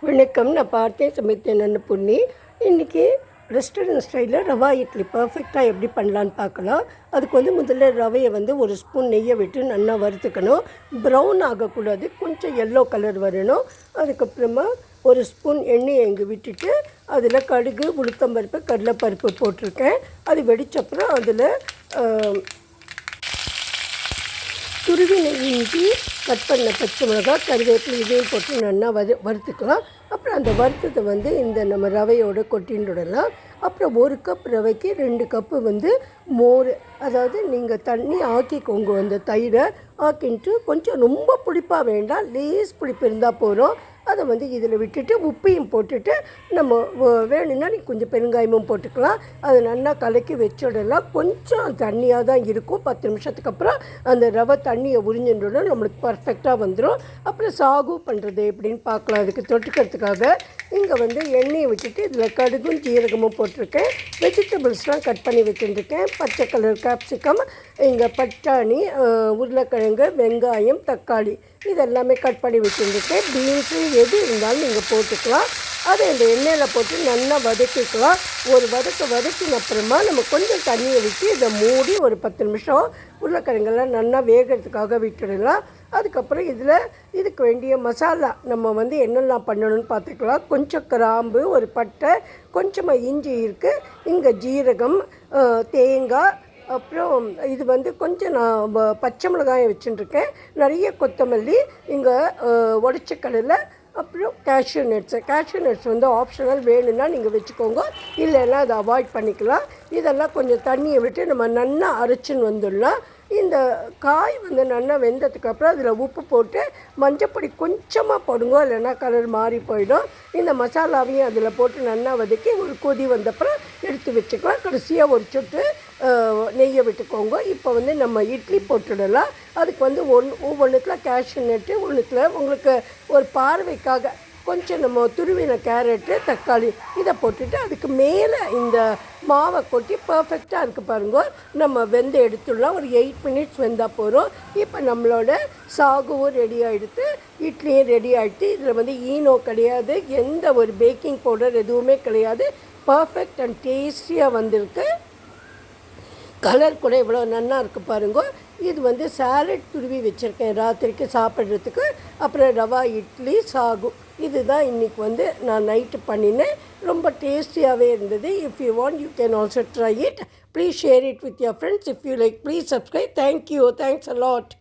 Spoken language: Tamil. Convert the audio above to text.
வணக்கம். நான் பார்த்தேன் சமைத்தேன் அன்னபூர்ணி. இன்றைக்கி ரெஸ்டாரண்ட் ஸ்டைலில் ரவா இட்லி பர்ஃபெக்டாக எப்படி பண்ணலான்னு பார்க்கலாம். அதுக்கு முதல்ல ரவையை ஒரு ஸ்பூன் நெய்யை விட்டு நல்லா வறுத்துக்கணும். ப்ரௌன் ஆகக்கூடாது, கொஞ்சம் எல்லோ கலர் வரணும். அதுக்கப்புறமா ஒரு ஸ்பூன் எண்ணெயை இங்கே விட்டுட்டு அதில் கடுகு, உளுத்தம்பருப்பு, கடலைப்பருப்பு போட்டிருக்கேன். அது வெடிச்சப்புறம் அதில் துருவின இஞ்சி, கட் பண்ண பச்சை மிளகாய், கருவேப்பிலை இதையும் போட்டு நல்லா வறுத்துக்கலாம். அப்புறம் அந்த வறுத்ததை இந்த நம்ம ரவையோடு கொட்டின்னுடலாம். அப்புறம் 1 கப் ரவைக்கு 2 கப்பு மோர், அதாவது நீங்கள் தண்ணி ஆக்கிக்கோங்க. அந்த தயிரை ஆக்கின்ட்டு கொஞ்சம் ரொம்ப புளிப்பாக வேண்டாம், லேஸ் புளிப்பு இருந்தால் போகிறோம். அதை இதில் விட்டுட்டு உப்பையும் போட்டுட்டு நம்ம வேணும்னா நீங்கள் கொஞ்சம் பெருங்காயமும் போட்டுக்கலாம். அதை நல்லா கலக்கி வச்சுடலாம். கொஞ்சம் தண்ணியாக தான் இருக்கும். 10 நிமிஷத்துக்கு அப்புறம் அந்த ரவை தண்ணியை உறிஞ்சின்றோன்னா நம்மளுக்கு பர்ஃபெக்டாக வந்துடும். அப்புறம் சாகு பண்ணுறது எப்படின்னு பார்க்கலாம். அதுக்கு தொட்டுக்கிறதுக்காக இங்கே எண்ணெயை விட்டுட்டு இதில் கடுகும் ஜீரகமும் போட்டிருக்கேன். வெஜிடபிள்ஸ்லாம் கட் பண்ணி வச்சுருக்கேன். பச்சை கலர் கேப்சிகம், இங்கே பட்டாணி, உருளைக்கிழங்கு, வெங்காயம், தக்காளி இதெல்லாமே கட் பண்ணி வச்சுருக்கேன். பீன்ஸு எது இருந்தாலும் நீங்கள் போட்டுக்கலாம். அதை இந்த எண்ணெயில் போட்டு நல்லா வதக்கிக்கலாம். ஒரு வதக்கின அப்புறமா நம்ம கொஞ்சம் தண்ணியை விட்டு இதை மூடி ஒரு 10 நிமிஷம் உருளைக்கிழங்கெல்லாம் நல்லா வேகிறதுக்காக விட்டுடலாம். அதுக்கப்புறம் இதுக்கு வேண்டிய மசாலா நம்ம என்னெல்லாம் பண்ணணும்னு பார்த்துக்கலாம். கொஞ்சம் கிராம்பு, ஒரு பட்டை, கொஞ்சமாக இஞ்சி இருக்குது, இங்கே ஜீரகம், தேங்காய், அப்புறம் இது கொஞ்சம் நான் பச்சை மிளகாயை வச்சுட்டுருக்கேன், நிறைய கொத்தமல்லி, இங்கே உடச்ச கடலை, அப்புறம் கேஷ்யூ நட்ஸ் ஆப்ஷனல், வேணும்னா நீங்கள் வச்சுக்கோங்க, இல்லைன்னா அதை அவாய்ட் பண்ணிக்கலாம். இதெல்லாம் கொஞ்சம் தண்ணியை விட்டு நம்ம நல்லா அரைச்சின்னு வந்துடலாம். இந்த காய் நல்லா வெந்ததுக்கப்புறம் அதில் உப்பு போட்டு மஞ்சப்பொடி கொஞ்சமாக போடுங்க, இல்லைன்னா கலர் மாறி போயிடும். இந்த மசாலாவையும் அதில் போட்டு நல்லா வதக்கி ஒரு கொதி வந்தப்புறம் எடுத்து வச்சுக்கலாம். கடைசியாக ஒரு சொட்டு நெய்யை விட்டுக்கோங்க. இப்போ நம்ம இட்லி போட்டுடலாம். அதுக்கு ஒவ்வொன்றுத்தில் கேஷ்யூ நட்டு, ஒன்றுத்தில் உங்களுக்கு ஒரு பார்வைக்காக கொஞ்சம் நம்ம துருவின கேரட்டு, தக்காளி இதை போட்டுட்டு அதுக்கு மேலே இந்த மாவை கொட்டி பர்ஃபெக்டாக இருக்குது பாருங்க. நம்ம வெந்து எடுத்துடலாம். ஒரு 8 மினிட்ஸ் வெந்தால் போகிறோம். இப்போ நம்மளோட சாகுவும் ரெடி ஆகிடுது, இட்லியும் ரெடி ஆகிடுது. இதில் ஈனோ கிடையாது, எந்த ஒரு பேக்கிங் பவுடர் எதுவுமே கிடையாது. பர்ஃபெக்ட் அண்ட் டேஸ்டியாக வந்திருக்கு. கலர் கூட இவ்வளோ நல்லா இருக்குது பாருங்க. இது சாலட் துருவி வச்சுருக்கேன் ராத்திரிக்கு சாப்பிட்றதுக்கு. அப்புறம் ரவா இட்லி, சாகு, இதுதான் இன்றைக்கி நான் நைட்டு பண்ணினேன். ரொம்ப டேஸ்டியாகவே இருந்தது. If you want you can also try it. Please share it with your friends. If you like, please subscribe. Thank you. Thanks a lot.